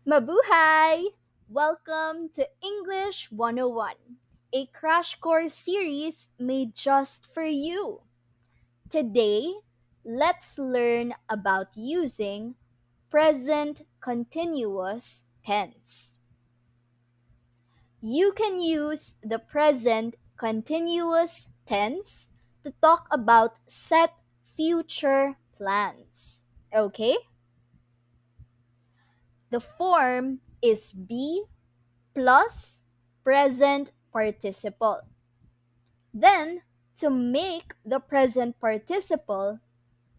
Mabuhay! Welcome to English 101, a crash course series made just for you. Today, let's learn about using present continuous tense. You can use the present continuous tense to talk about set future plans. Okay? The form is be plus present participle. Then, to make the present participle,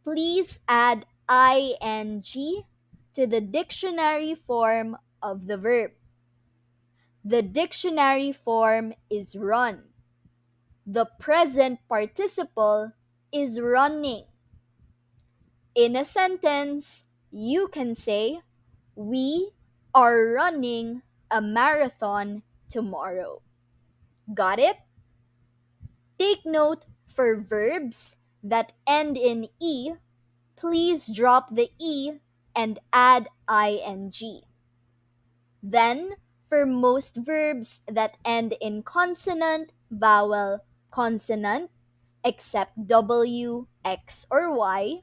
please add ing to the dictionary form of the verb. The dictionary form is run. The present participle is running. In a sentence, you can say, we are running a marathon tomorrow. Got it? Take note for verbs that end in E, please drop the E and add ing. Then, for most verbs that end in consonant, vowel, consonant, except W, X, or Y,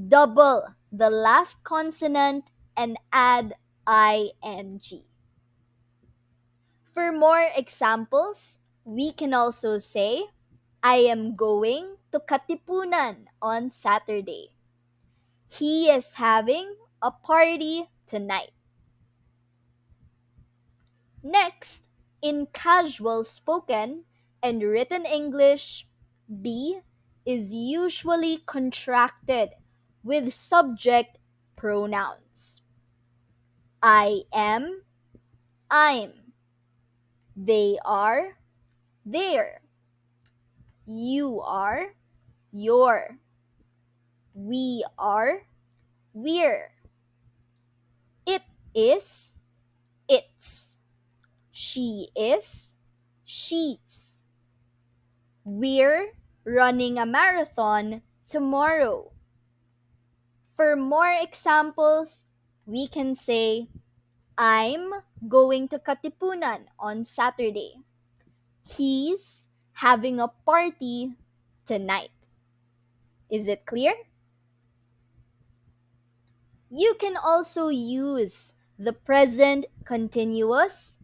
double the last consonant and add ing. For more examples, we can also say, I am going to Katipunan on Saturday. He is having a party tonight. Next, in casual spoken and written English, be is usually contracted with subject pronouns. I am, I'm. They are, they're. You are, you're. We are, we're. It is, it's. She is, she's. We're running a marathon tomorrow. For more examples, we can say, I'm going to Katipunan on Saturday. He's having a party tonight. Is it clear? You can also use the present continuous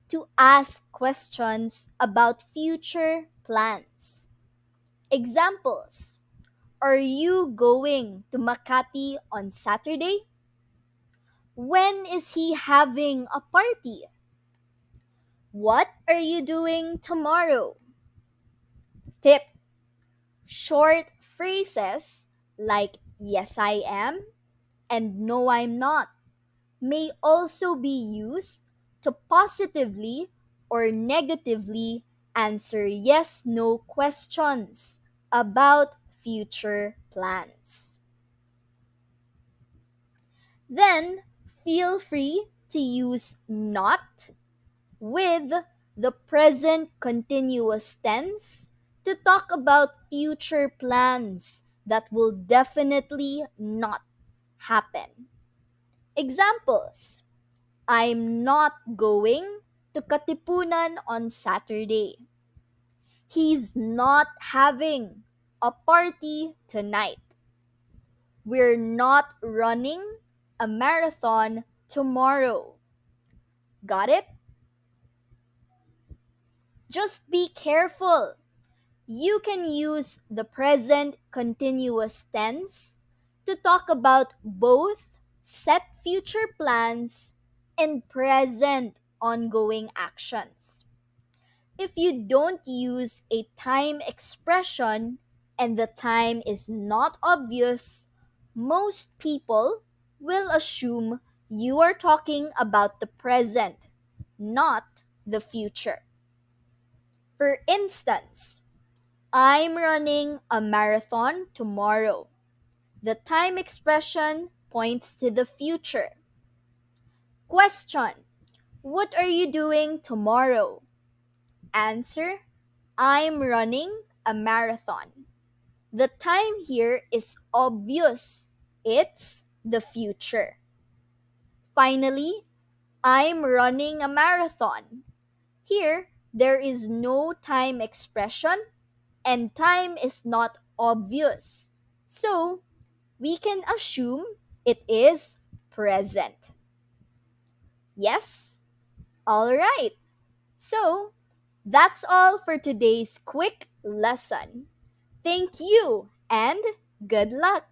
to ask questions about future plans. Examples: are you going to Makati on Saturday? When is he having a party? What are you doing tomorrow? Tip: short phrases like yes I am and no I'm not may also be used to positively or negatively answer yes no questions about future plans. Then, feel free to use not with the present continuous tense to talk about future plans that will definitely not happen. Examples: I'm not going to Katipunan on Saturday. He's not having a party tonight. We're not running a marathon tomorrow. Got it? Just be careful. You can use the present continuous tense to talk about both set future plans and present ongoing actions. If you don't use a time expression and the time is not obvious, most people will assume you are talking about the present, not the future. For instance, I'm running a marathon tomorrow. The time expression points to the future. Question: what are you doing tomorrow? Answer: I'm running a marathon. The time here is obvious. It's the future. Finally, I'm running a marathon. Here, there is no time expression and time is not obvious. So, we can assume it is present. Yes? Alright. So, that's all for today's quick lesson. Thank you and good luck.